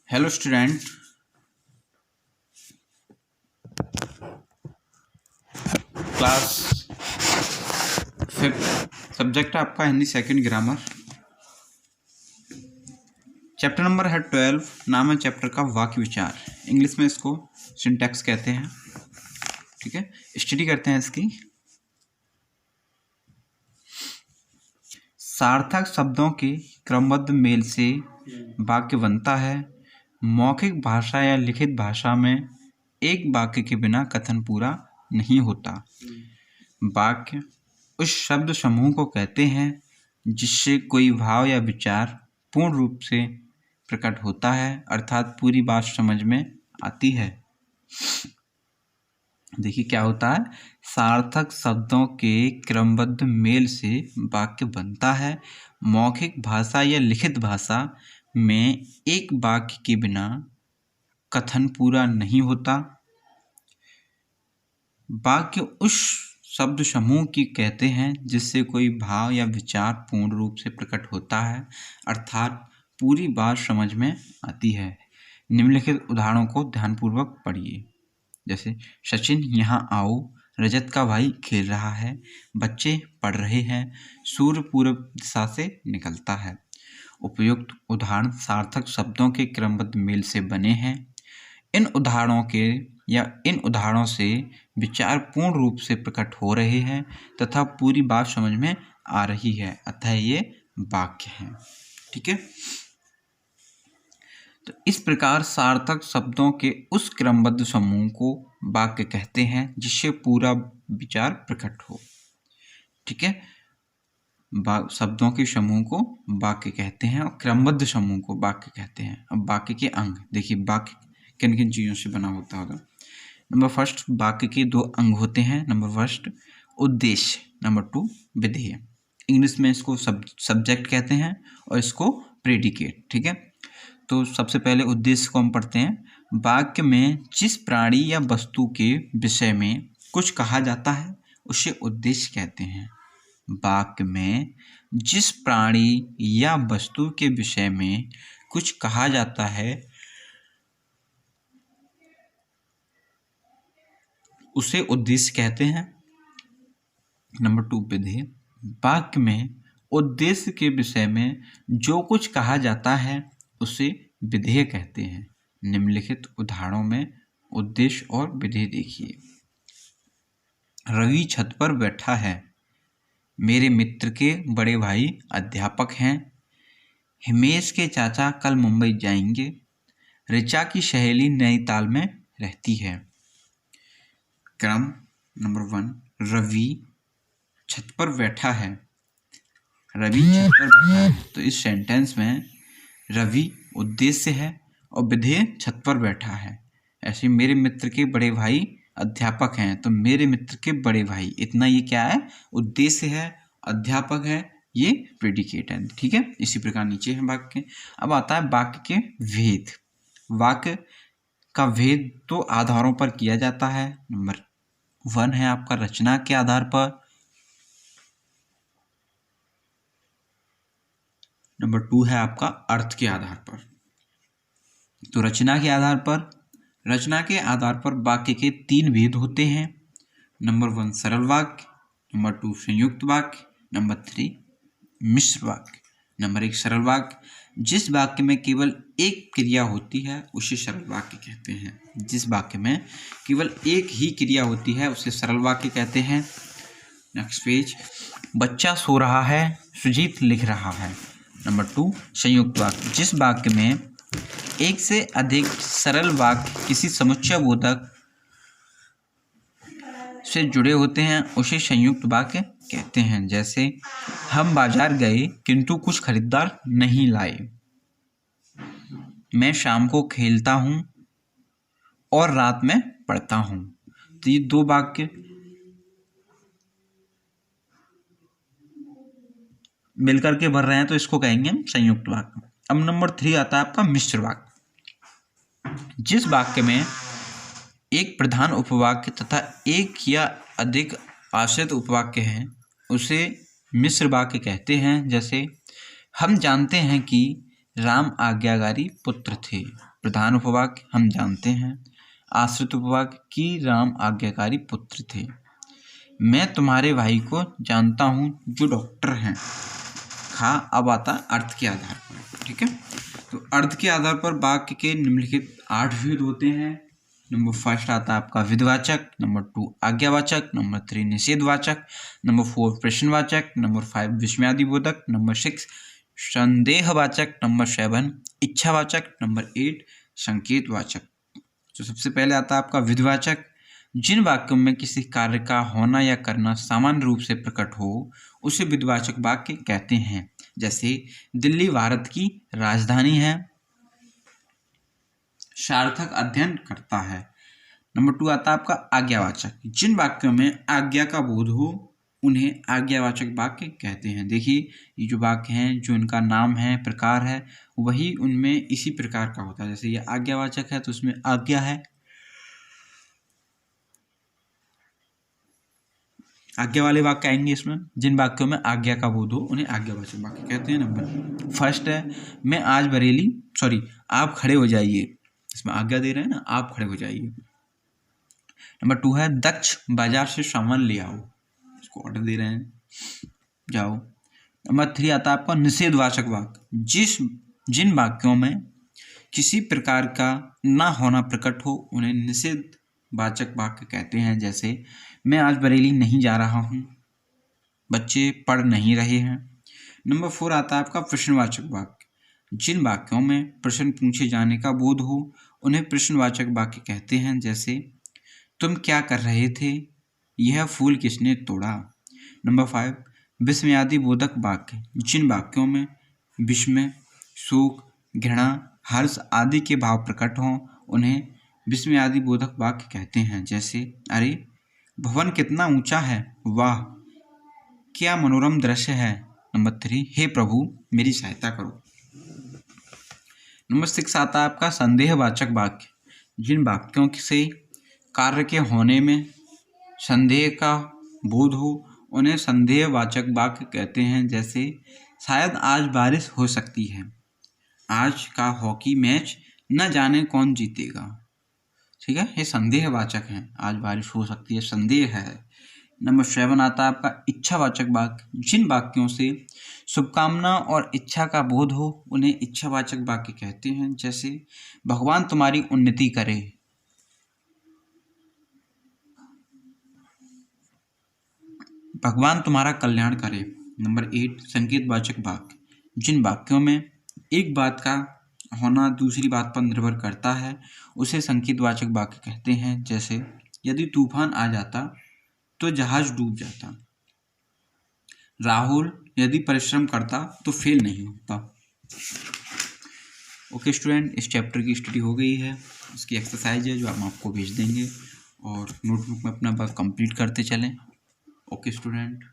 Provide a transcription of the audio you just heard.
Hello student, class fifth subject है आपका Hindi second grammar. Chapter number है 12। नाम है चैप्टर का वाक्य विचार। इंग्लिश में इसको सिंटैक्स कहते हैं। ठीक है, स्टडी करते हैं इसकी। सार्थक शब्दों के क्रमबद्ध मेल से वाक्य बनता है। मौखिक भाषा या लिखित भाषा में एक वाक्य के बिना कथन पूरा नहीं होता। वाक्य उस शब्द समूह को कहते हैं जिससे कोई भाव या विचार पूर्ण रूप से प्रकट होता है, अर्थात पूरी बात समझ में आती है। देखिए क्या होता है, सार्थक शब्दों के क्रमबद्ध मेल से वाक्य बनता है। मौखिक भाषा या लिखित भाषा में एक वाक्य के बिना कथन पूरा नहीं होता। वाक्य उस शब्द समूह की कहते हैं जिससे कोई भाव या विचार पूर्ण रूप से प्रकट होता है, अर्थात पूरी बात समझ में आती है। निम्नलिखित उदाहरणों को ध्यानपूर्वक पढ़िए। जैसे सचिन यहाँ आओ, रजत का भाई खेल रहा है, बच्चे पढ़ रहे हैं, सूर्य पूर्व दिशा से निकलता है। उपयुक्त उदाहरण सार्थक शब्दों के क्रमबद्ध मेल से बने हैं। इन उदाहरणों से विचार पूर्ण रूप से प्रकट हो रहे हैं तथा पूरी बात समझ में आ रही है, अतः ये वाक्य हैं। ठीक है, तो इस प्रकार सार्थक शब्दों के उस क्रमबद्ध समूह को वाक्य कहते हैं जिससे पूरा विचार प्रकट हो। ठीक है, शब्दों के समूह को वाक्य कहते हैं और क्रमबद्ध समूह को वाक्य कहते हैं। अब वाक्य के अंग देखिए, वाक्य किन किन चीज़ों से बना होता होगा। नंबर फर्स्ट, वाक्य के दो अंग होते हैं। नंबर फर्स्ट उद्देश्य, नंबर टू विधेय। इंग्लिश में इसको सब्जेक्ट कहते हैं और इसको प्रेडिकेट। ठीक है, तो सबसे पहले उद्देश्य को हम पढ़ते हैं। वाक्य में जिस प्राणी या वस्तु के विषय में कुछ कहा जाता है उसे उद्देश्य कहते हैं। वाक्य में जिस प्राणी या वस्तु के विषय में कुछ कहा जाता है उसे उद्देश्य कहते हैं। नंबर टू विधेय। वाक्य में उद्देश्य के विषय में जो कुछ कहा जाता है उसे विधेय कहते हैं। निम्नलिखित उदाहरणों में उद्देश्य और विधेय देखिए। रवि छत पर बैठा है, मेरे मित्र के बड़े भाई अध्यापक हैं, हिमेश के चाचा कल मुंबई जाएंगे, ऋचा की सहेली नैनीताल में रहती है। क्रम नंबर वन, रवि छत पर बैठा है। रवि छत पर बैठा है, तो इस सेंटेंस में रवि उद्देश्य है और विधेय छत पर बैठा है। ऐसे मेरे मित्र के बड़े भाई अध्यापक हैं, तो मेरे मित्र के बड़े भाई, इतना ये क्या है, उद्देश्य है, अध्यापक है, ये प्रेडिकेट है। ठीक है, इसी प्रकार नीचे है वाक्य। अब आता है वाक्य के भेद। वाक्य का भेद दो आधारों पर किया जाता है। नंबर वन है आपका रचना के आधार पर, नंबर टू है आपका अर्थ के आधार पर। तो रचना के आधार पर वाक्य के तीन भेद होते हैं। नंबर वन सरल वाक्य, नंबर टू संयुक्त वाक्य, नंबर थ्री मिश्र वाक्य। नंबर एक सरल वाक्य, जिस वाक्य में केवल एक क्रिया होती है उसे सरल वाक्य कहते हैं। जिस वाक्य में केवल एक ही क्रिया होती है उसे सरल वाक्य कहते हैं। नेक्स्ट पेज, बच्चा सो रहा है, सुजीत लिख रहा है। नंबर टू संयुक्त वाक्य, जिस वाक्य में एक से अधिक सरल वाक्य किसी समुच्चय बोधक से जुड़े होते हैं उसे संयुक्त वाक्य कहते हैं। जैसे हम बाजार गए किंतु कुछ खरीदार नहीं लाए, मैं शाम को खेलता हूँ और रात में पढ़ता हूँ। तो ये दो वाक्य मिलकर के भर रहे हैं तो इसको कहेंगे हम संयुक्त वाक्य। अब नंबर थ्री आता है आपका मिश्र वाक्य। जिस वाक्य में एक प्रधान उपवाक्य तथा एक या अधिक आश्रित उपवाक्य हैं उसे मिश्र वाक्य कहते हैं। जैसे हम जानते हैं कि राम आज्ञाकारी पुत्र थे। प्रधान उपवाक्य हम जानते हैं। आश्रित उपवाक्य कि राम आज्ञाकारी पुत्र थे। मैं तुम्हारे भाई को जानता हूँ जो डॉक्टर हैं। खा अब आता अर्थ के आधार पर। ठीक है, तो अर्थ के आधार पर वाक्य के निम्नलिखित 8 भेद होते हैं। नंबर 1 आता है आपका विधिवाचक, नंबर 2 आज्ञावाचक, नंबर 3 निषेधवाचक, नंबर 4 प्रश्नवाचक, नंबर 5 विस्मयादिबोधक, नंबर 6 संदेहवाचक, नंबर 7 इच्छावाचक, नंबर 8 संकेतवाचक। तो सबसे पहले आता है आपका विधिवाचक। जिन वाक्यों में किसी कार्य का होना या करना सामान्य रूप से प्रकट हो उसे विधिवाचक वाक्य कहते हैं। जैसे दिल्ली भारत की राजधानी है, सार्थक अध्ययन करता है। नंबर 2 आता है आपका आज्ञावाचक। जिन वाक्यों में आज्ञा का बोध हो उन्हें आज्ञावाचक वाक्य कहते हैं। देखिए ये जो वाक्य हैं, जो इनका नाम है, प्रकार है, वही उनमें इसी प्रकार का होता है। जैसे ये आज्ञावाचक है तो उसमें आज्ञा है, आज्ञा वाले वाक्य आएंगे इसमें। जिन वाक्यों में आज्ञा का बोध हो उन्हें आज्ञावाचक वाक्य कहते हैं। नंबर 1 है मैं आज आप खड़े हो जाइए। इसमें आज्ञा दे रहे हैं ना, आप खड़े हो जाइए। नंबर 2 है दक्ष बाजार से सामान ले आओ, इसको ऑर्डर दे रहे हैं, जाओ। नंबर 3 आता है आपका निषेधवाचक वाक्य। जिन वाक्यों में किसी प्रकार का ना होना प्रकट हो उन्हें निषेधवाचक वाक्य कहते हैं। जैसे मैं आज बरेली नहीं जा रहा हूँ, बच्चे पढ़ नहीं रहे हैं। नंबर 4 आता है आपका प्रश्नवाचक वाक्य। जिन वाक्यों में प्रश्न पूछे जाने का बोध हो उन्हें प्रश्नवाचक वाक्य कहते हैं। जैसे तुम क्या कर रहे थे, यह फूल किसने तोड़ा। नंबर 5 विस्मयादिबोधक वाक्य। जिन वाक्यों में विस्मय, शोक, घृणा, हर्ष आदि के भाव प्रकट हों उन्हें विस्मयादिबोधक वाक्य कहते हैं। जैसे अरे भवन कितना ऊंचा है, वाह क्या मनोरम दृश्य है। नंबर 3 हे प्रभु मेरी सहायता करो। नंबर 6 आता है आपका संदेहवाचक वाक्य। जिन वाक्यों से कार्य के होने में संदेह का बोध हो उन्हें संदेहवाचक वाक्य कहते हैं। जैसे शायद आज बारिश हो सकती है, आज का हॉकी मैच न जाने कौन जीतेगा। ठीक है, ये संदेहवाचक हैं, आज बारिश हो सकती है, संदेह है। नंबर 7 आता है आपका इच्छावाचक वाक्य। जिन वाक्यों से शुभकामना और इच्छा का बोध हो उन्हें इच्छावाचक वाक्य कहते हैं। जैसे भगवान तुम्हारी उन्नति करे, भगवान तुम्हारा कल्याण करे। नंबर 8 संकेतवाचक वाक्य। जिन वाक्यों में एक बात का होना दूसरी बात पर निर्भर करता है उसे संकेतवाचक वाक्य कहते हैं। जैसे यदि तूफान आ जाता तो जहाज डूब जाता। राहुल यदि परिश्रम करता तो फेल नहीं होता। ओके स्टूडेंट, इस चैप्टर की स्टडी हो गई है। इसकी एक्सरसाइज है जो हम आपको भेज देंगे और नोटबुक में अपना वर्क कंप्लीट करते चलें। Okay student.